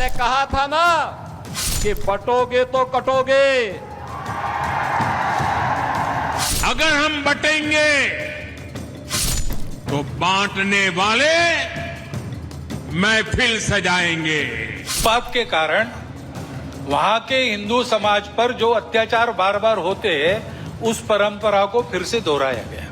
मैंने कहा था ना कि बटोगे तो कटोगे। अगर हम बटेंगे तो बांटने वाले महफिल सजाएंगे। बात के कारण वहां के हिंदू समाज पर जो अत्याचार बार बार होते हैं उस परंपरा को फिर से दोहराया गया।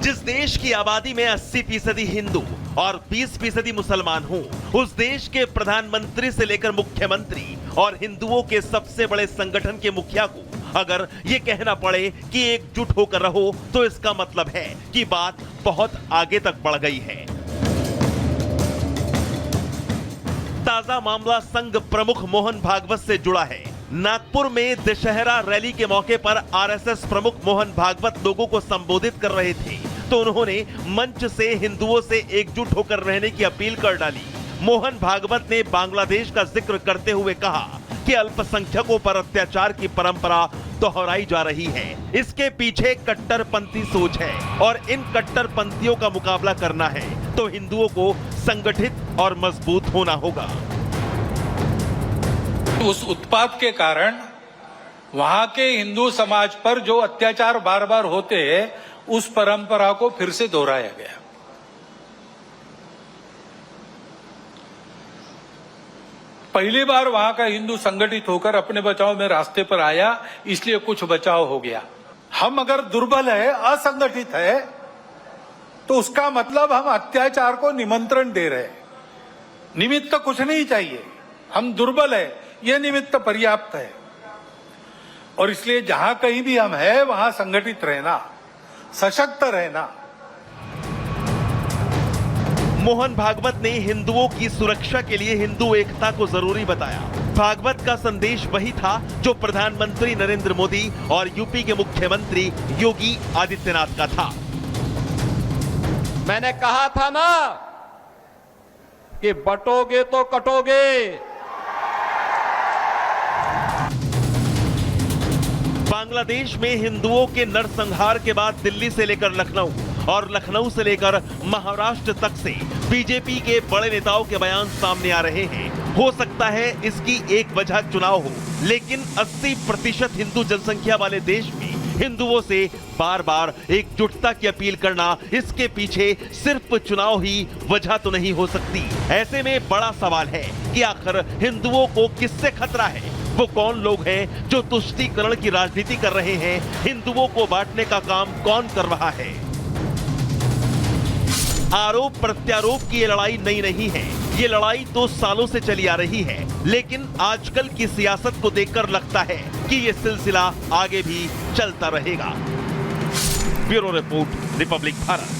जिस देश की आबादी में 80% हिंदू और 20% मुसलमान हो, उस देश के प्रधानमंत्री से लेकर मुख्यमंत्री और हिंदुओं के सबसे बड़े संगठन के मुखिया को अगर ये कहना पड़े कि एकजुट होकर रहो, तो इसका मतलब है कि बात बहुत आगे तक बढ़ गई है। ताजा मामला संघ प्रमुख मोहन भागवत से जुड़ा है। नागपुर में दशहरा रैली के मौके पर आरएसएस प्रमुख मोहन भागवत लोगों को संबोधित कर रहे थे, तो उन्होंने मंच से हिंदुओं से एकजुट होकर रहने की अपील कर डाली। मोहन भागवत ने बांग्लादेश का जिक्र करते हुए कहा कि अल्पसंख्यकों पर अत्याचार की परंपरा दोहराई जा रही है। इसके पीछे कट्टरपंथी सोच है और इन कट्टरपंथियों का मुकाबला करना है तो हिंदुओं को संगठित और मजबूत होना होगा। उस उत्पात के कारण वहां के हिंदू समाज पर जो अत्याचार बार बार होते हैं उस परंपरा को फिर से दोहराया गया। पहली बार वहां का हिंदू संगठित होकर अपने बचाव में रास्ते पर आया, इसलिए कुछ बचाव हो गया। हम अगर दुर्बल है, असंगठित है, तो उसका मतलब हम अत्याचार को निमंत्रण दे रहे हैं। निमित्त कुछ नहीं चाहिए, हम दुर्बल है, यह निमित्त पर्याप्त है। और इसलिए जहां कहीं भी हम है वहां संगठित रहना, सशक्त रहना। मोहन भागवत ने हिंदुओं की सुरक्षा के लिए हिंदू एकता को जरूरी बताया। भागवत का संदेश वही था जो प्रधानमंत्री नरेंद्र मोदी और यूपी के मुख्यमंत्री योगी आदित्यनाथ का था। मैंने कहा था ना कि बटोगे तो कटोगे। बांग्लादेश में हिंदुओं के नरसंहार के बाद दिल्ली से लेकर लखनऊ और लखनऊ से लेकर महाराष्ट्र तक से बीजेपी के बड़े नेताओं के बयान सामने आ रहे हैं। हो सकता है इसकी एक वजह चुनाव हो, लेकिन 80% हिंदू जनसंख्या वाले देश में हिंदुओं से बार बार एकजुटता की अपील करना, इसके पीछे सिर्फ चुनाव ही वजह तो नहीं हो सकती। ऐसे में बड़ा सवाल है कि आखिर हिंदुओं को किससे खतरा है? वो कौन लोग हैं जो तुष्टीकरण की राजनीति कर रहे हैं? हिंदुओं को बांटने का काम कौन कर रहा है? आरोप प्रत्यारोप की ये लड़ाई नई नहीं है, ये लड़ाई तो सालों से चली आ रही है। लेकिन आजकल की सियासत को देखकर लगता है कि ये सिलसिला आगे भी चलता रहेगा। Bureau report, republic Bharat.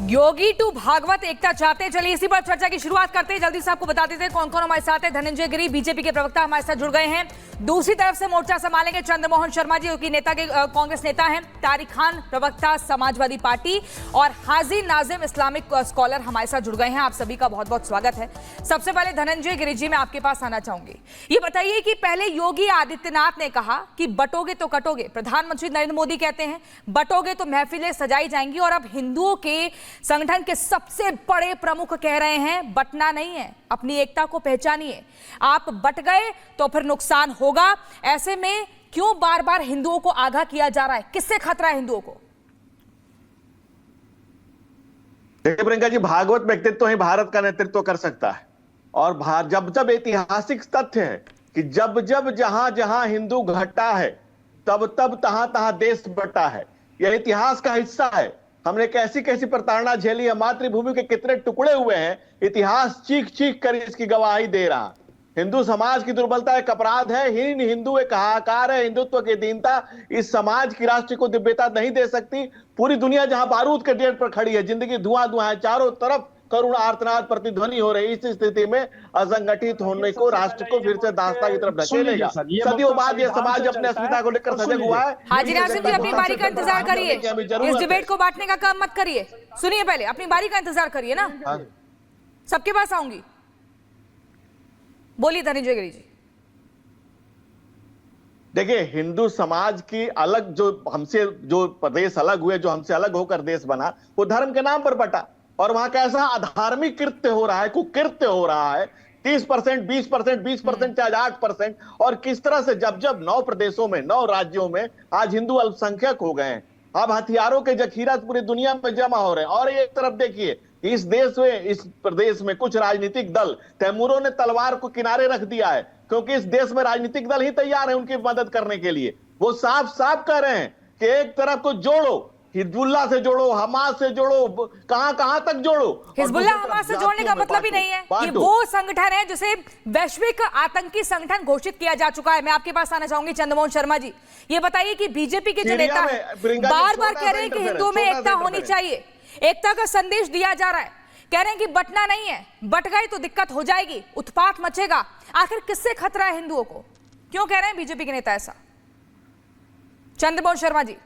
Yogi to Bhagwat एकता चाहते। चलिए इसी पर चर्चा की शुरुआत करते हैं। जल्दी से आपको बता देते हैं कौन कौन हमारे साथ है। धनंजय गिरी बीजेपी के प्रवक्ता हमारे साथ जुड़ गए हैं। दूसरी तरफ से मोर्चा संभालेंगे चंद्रमोहन शर्मा जी, जो कि नेता के कांग्रेस नेता हैं। तारिक खान प्रवक्ता समाजवादी पार्टी और हाजी नाजिम इस्लामिक स्कॉलर हमारे साथ जुड़ गए हैं। आप सभी का बहुत बहुत स्वागत है। सबसे पहले धनंजय गिरी जी, मैं आपके पास आना चाहूंगी। ये बताइए कि पहले योगी आदित्यनाथ ने कहा कि बटोगे तो कटोगे, प्रधानमंत्री नरेंद्र मोदी कहते हैं बटोगे तो महफिलें सजाई जाएंगी, और अब हिंदुओं के संगठन के सबसे बड़े प्रमुख कह रहे हैं बटना नहीं है, अपनी एकता को पहचानिए। आप बट गए तो फिर नुकसान होगा। ऐसे में क्यों बार बार हिंदुओं को आगाह किया जा रहा है? किससे खतरा है हिंदुओं को? देखिए प्रियंका जी, भागवत व्यक्तित्व ही भारत का नेतृत्व कर सकता है। और जब जब ऐतिहासिक तथ्य है कि जब जब जहां जहां हिंदू घटा है, तब तब तहां तहां देश बटा है। यह इतिहास का हिस्सा है। हमने कैसी कैसी प्रताड़ना झेली है, मातृभूमि के कितने टुकड़े हुए हैं, इतिहास चीख चीख कर इसकी गवाही दे रहा। हिंदू समाज की दुर्बलता एक अपराध है, हीन हिंदू एक हाहाकार है। हिंदुत्व की दीनता इस समाज की राष्ट्र को दिव्यता नहीं दे सकती। पूरी दुनिया जहां बारूद के ढेर पर खड़ी है, जिंदगी धुआं धुआं है, चारों तरफ करुण आर्तनाद प्रतिध्वनि हो रही। इस स्थिति में असंगठित होने को राष्ट्र को फिर से दास्ता की तरफ ढकेलेगा। सदियों बाद ये समाज अपने अस्मिता को लेकर सजग हुआ है। हाजी नाजिम जी, अपनी बारी का इंतजार करिए, इस डिबेट को बांटने का काम मत करिए। सुनिए, पहले अपनी बारी का इंतजार करिए ना। सबके पास आऊंगी। बोलिए धनंजय गिरी जी। देखिए, हिंदू समाज की अलग जो हमसे जो प्रदेश अलग हुए, जो हमसे अलग होकर देश बना, वो धर्म के नाम पर बटा। और वहां कैसा अधार्मिक कृत्य हो रहा है, कुकृत्य हो रहा है। 30%, 20%, 20%, चाहे 8%। और किस तरह से जब जब 9 प्रदेशों में, 9 राज्यों में आज हिंदू अल्पसंख्यक हो गए हैं। अब हथियारों के जखीरा पूरी दुनिया में जमा हो रहे हैं। और एक तरफ देखिए, इस देश में, इस प्रदेश में कुछ राजनीतिक दल, तैमूरों ने तलवार को किनारे रख दिया है, क्योंकि इस देश में राजनीतिक दल ही तैयार है उनकी मदद करने के लिए। वो साफ साफ कह रहे हैं कि एक तरफ को जोड़ो, हिजबुल्लाह से जोड़ो, हमास से जोड़ो, कहां तक जोड़ो। हिजबुल्लाह हमास से जोड़ने का मतलब ही नहीं है। ये वो संगठन है जिसे वैश्विक आतंकी संगठन घोषित किया जा चुका है। मैं आपके पास आना चाहूंगी चंद्रमोहन शर्मा जी, ये बताइए कि बीजेपी के जो नेता हैं बार बार कह रहे हैं कि हिंदुओं में एकता होनी चाहिए, एकता का संदेश दिया जा रहा है, कह रहे हैं कि बटना नहीं है, बट गई तो दिक्कत हो जाएगी, उत्पात मचेगा। आखिर किससे खतरा है हिंदुओं को? क्यों कह रहे हैं बीजेपी के नेता ऐसा? चंद्रमोहन शर्मा जी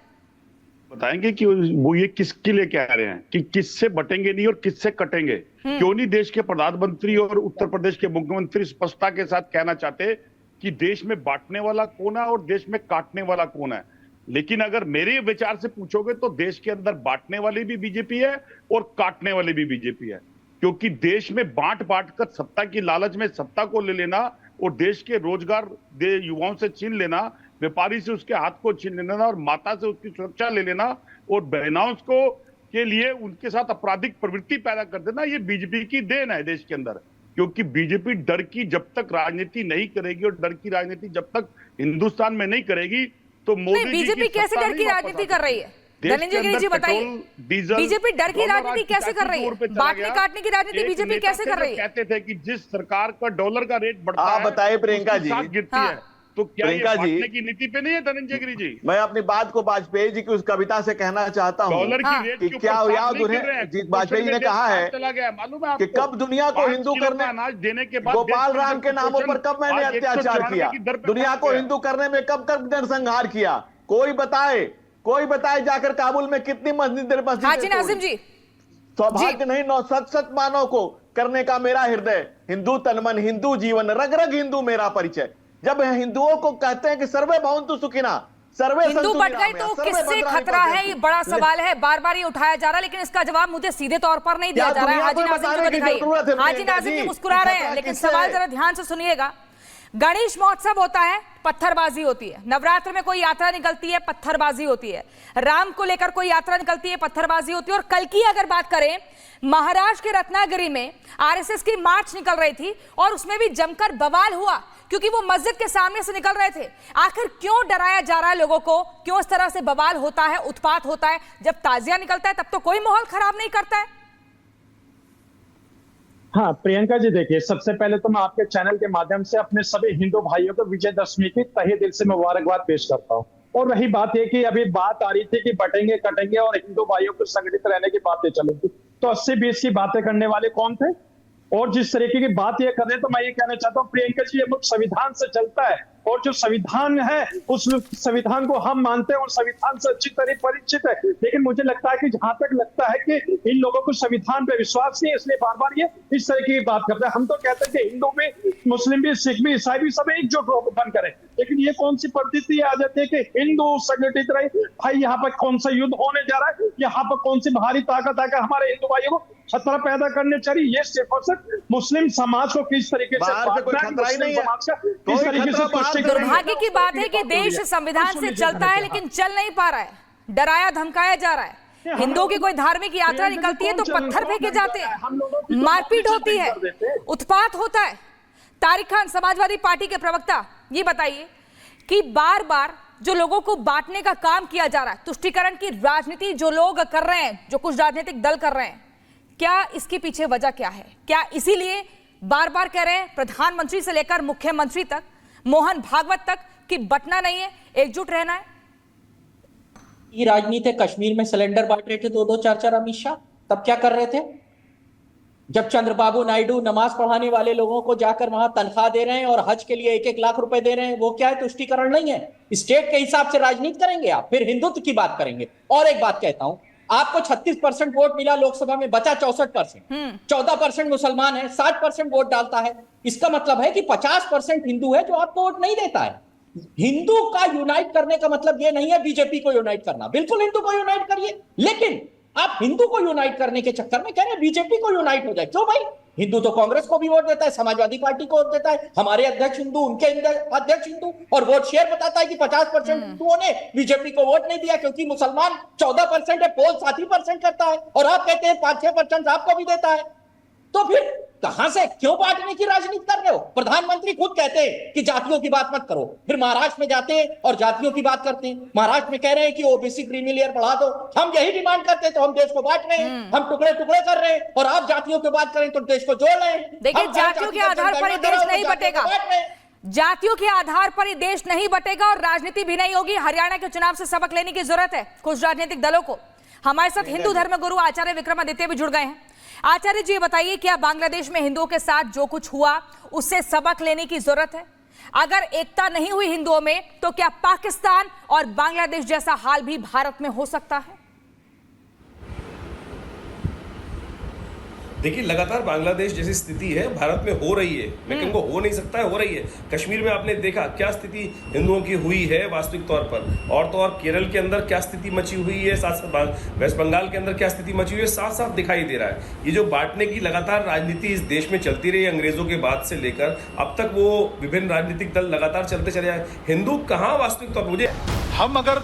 बताएंगे कि वो ये किसके लिए कह रहे हैं कि किससे बटेंगे नहीं और किससे कटेंगे। क्यों नहीं देश के प्रधानमंत्री और उत्तर प्रदेश के मुख्यमंत्री स्पष्टता के साथ कहना चाहते कि देश में बांटने वाला कौन है और देश में काटने वाला कौन है। लेकिन अगर मेरे विचार से पूछोगे तो देश के अंदर बांटने वाली भी बीजेपी है और काटने वाली भी बीजेपी है। क्योंकि देश में बांट कर सत्ता की लालच में सत्ता को ले लेना और देश के रोजगार युवाओं से छीन लेना, व्यापारी से उसके हाथ को छीन लेना और माता से उसकी सुरक्षा ले लेना और बहनों को के लिए उनके साथ आपराधिक प्रवृत्ति पैदा कर देना, ये बीजेपी की देन है देश के अंदर। क्योंकि बीजेपी डर की जब तक राजनीति नहीं करेगी और डर की राजनीति जब तक हिंदुस्तान में नहीं करेगी तो मोदी जी बीजेपी कैसे डर की राजनीति कर रही है? धनंजय गिरी जी बताइए, बीजेपी डर की राजनीति कैसे कर रही है? बांटने काटने की राजनीति बीजेपी कैसे कर रही है? कहते थे कि जिस सरकार का डॉलर का रेट बढ़ता है, बताइए प्रियंका जी, गिरती है, तो क्या ये बांटने की नीति पे नहीं है धनंजय गिरी जी? मैं अपनी बात को वाजपेयी जी की उस कविता से कहना चाहता हूँ। डॉलर की रेट कि क्या याद उन्हें वाजपेयी जी ने कहा है कि कब दुनिया को हिंदू करने, अनाज देने के बाद गोपाल राम के नामों पर कब मैंने अत्याचार किया, दुनिया को हिंदू करने में कब कब नरसंहार किया, कोई बताए जाकर काबुल में कितनी मस्जिद हाजी नाजिम जी, सौभाग्य नहीं, सत मानव को करने का मेरा हृदय, हिंदू तनमन, हिंदू जीवन, रग रग हिंदू मेरा परिचय। जब हिंदुओं को कहते हैं कि सर्वे भवन्तु सुखिनः, सर्वे हिंदू बट गए तो किससे खतरा है? ये बड़ा सवाल है, बार बार ये उठाया जा रहा है, लेकिन इसका जवाब मुझे सीधे तौर पर नहीं दिया जा रहा है। हाजी नाजिम जी दिखाइए। हाजी नाजिम जी मुस्कुरा रहे हैं, लेकिन सवाल जरा ध्यान से सुनिएगा। गणेश महोत्सव होता है, पत्थरबाजी होती है। नवरात्र में कोई यात्रा निकलती है, पत्थरबाजी होती है। राम को लेकर कोई यात्रा निकलती है, पत्थरबाजी होती है। और कल की अगर बात करें, महाराष्ट्र के रत्नागिरी में आरएसएस की मार्च निकल रही थी और उसमें भी जमकर बवाल हुआ, क्योंकि वो मस्जिद के सामने से निकल रहे थे। आखिर क्यों डराया जा रहा है लोगों को? क्यों इस तरह से बवाल होता है, उत्पात होता है? जब ताजिया निकलता है तब तो कोई माहौल खराब नहीं करता है। हाँ प्रियंका जी, देखिए, सबसे पहले तो मैं आपके चैनल के माध्यम से अपने सभी हिंदू भाइयों को विजयदशमी की तहे दिल से मुबारकबाद पेश करता हूँ। और रही बात ये कि अभी बात आ रही थी कि बटेंगे कटेंगे और हिंदू भाइयों को संगठित रहने की बातें चलेगी, तो 80-20 की बातें करने वाले कौन थे? और जिस तरीके की बात ये कर रहे हैं, तो मैं ये कहना चाहता हूँ प्रियंका जी, ये मुल्क संविधान से चलता है और जो संविधान है उस संविधान को हम मानते हैं और संविधान से अच्छी तरह परिचित है। लेकिन मुझे लगता है कि जहां तक लगता है कि इन लोगों को संविधान पे विश्वास नहीं है, इसलिए बार बार ये इस तरह की बात करते हैं। हम तो कहते हैं कि हिंदू भी, मुस्लिम भी, सिख भी, ईसाई भी सब एकजुट बन करें, लेकिन ये कौन सी पद्धति आ जाती है कि हिंदू संगठित रहे। भाई यहाँ पर कौन सा युद्ध होने जा रहा है? यहाँ पर कौन सी बाहरी ताकत आकर हमारे हिंदू भाइयों को खतरा पैदा करने चाहिए? ये सिर्फ और सिर्फ मुस्लिम समाज को किस तरीके से दुर्भाग्य की बात है कि देश संविधान से चलता है लेकिन चल नहीं पा रहा है, डराया धमकाया जा रहा है। हिंदुओं की कोई धार्मिक यात्रा निकलती है तो पत्थर फेंके जाते हैं, मारपीट होती है, उत्पात होता है। तारिक खान, समाजवादी पार्टी के प्रवक्ता, ये बताइए कि बार बार जो लोगों को बांटने का काम किया जा रहा है, तुष्टीकरण की राजनीति जो लोग कर रहे हैं, जो कुछ राजनीतिक दल कर रहे हैं, क्या इसके पीछे वजह क्या है? क्या इसीलिए बार बार कह रहे हैं प्रधानमंत्री से लेकर मुख्यमंत्री तक, मोहन भागवत तक, कि बटना नहीं है, एकजुट रहना है? ये राजनीति कश्मीर में सिलेंडर बांट रहे थे 2-2, 4-4 अमित शाह, तब क्या कर रहे थे? जब चंद्रबाबू नायडू नमाज पढ़ाने वाले लोगों को जाकर वहां तनख्वाह दे रहे हैं और हज के लिए 1-1 लाख रुपए दे रहे हैं, वो क्या है? तुष्टीकरण नहीं है? स्टेट के हिसाब से राजनीति करेंगे आप, फिर हिंदुत्व की बात करेंगे। और एक बात कहता हूं, आपको 36% वोट मिला लोकसभा में, बचा 64%, 14% मुसलमान है, 60% वोट डालता है। इसका मतलब है कि 50% हिंदू है जो आपको वोट नहीं देता है। हिंदू का यूनाइट करने का मतलब यह नहीं है बीजेपी को यूनाइट करना। बिल्कुल हिंदू को यूनाइट करिए, लेकिन आप हिंदू को यूनाइट करने के चक्कर में कह रहे हैं बीजेपी को यूनाइट हो जाए। क्यों भाई? हिंदू तो कांग्रेस को भी वोट देता है, समाजवादी पार्टी को वोट देता है, हमारे अध्यक्ष हिंदू, उनके अध्यक्ष हिंदू, और वोट शेयर बताता है कि 50% हिंदुओं ने बीजेपी को वोट नहीं दिया क्योंकि मुसलमान 14% है, पोल 7% करता है, और आप कहते हैं 5-6% आपको भी देता है। तो फिर कहां से क्यों बांटने की राजनीति कर रहे हो? प्रधानमंत्री खुद कहते हैं कि जातियों की बात मत करो, फिर महाराष्ट्र में जाते हैं और जातियों की बात करते हैं। महाराष्ट्र में कह रहे हैं कि ओबीसी क्रीमी लेयर बढ़ा दो। हम यही डिमांड करते हैं तो हम देश को बांट रहे हैं, हम टुकड़े टुकड़े कर रहे हैं, और आप जातियों की बात करें तो देश को जोड़ रहे हैं। देखिए, जातियों के आधार पर देश नहीं बटेगा, जातियों के आधार पर देश नहीं बटेगा और राजनीति भी नहीं होगी। हरियाणा के चुनाव से सबक लेने की जरूरत है कुछ राजनीतिक दलों को। हमारे साथ हिंदू धर्म गुरु आचार्य विक्रमादित्य भी जुड़ गए हैं। आचार्य जी, बताइए, क्या बांग्लादेश में हिंदुओं के साथ जो कुछ हुआ उससे सबक लेने की जरूरत है? अगर एकता नहीं हुई हिंदुओं में तो क्या पाकिस्तान और बांग्लादेश जैसा हाल भी भारत में हो सकता है? देखिए, लगातार बांग्लादेश जैसी स्थिति है भारत में हो रही है। मैं कहूँगा हो नहीं सकता है, हो रही है। कश्मीर में आपने देखा क्या स्थिति हिंदुओं की हुई है वास्तविक तौर पर, और तो और केरल के अंदर क्या स्थिति मची हुई है, साथ साथ वेस्ट बंगाल के अंदर क्या स्थिति मची हुई है, साफ साफ दिखाई दे रहा है। ये जो बांटने की लगातार राजनीति इस देश में चलती रही अंग्रेजों के बाद से लेकर अब तक, वो विभिन्न राजनीतिक दल लगातार चलते चले आए। हिंदू कहाँ वास्तविक तौर पर, मुझे हम अगर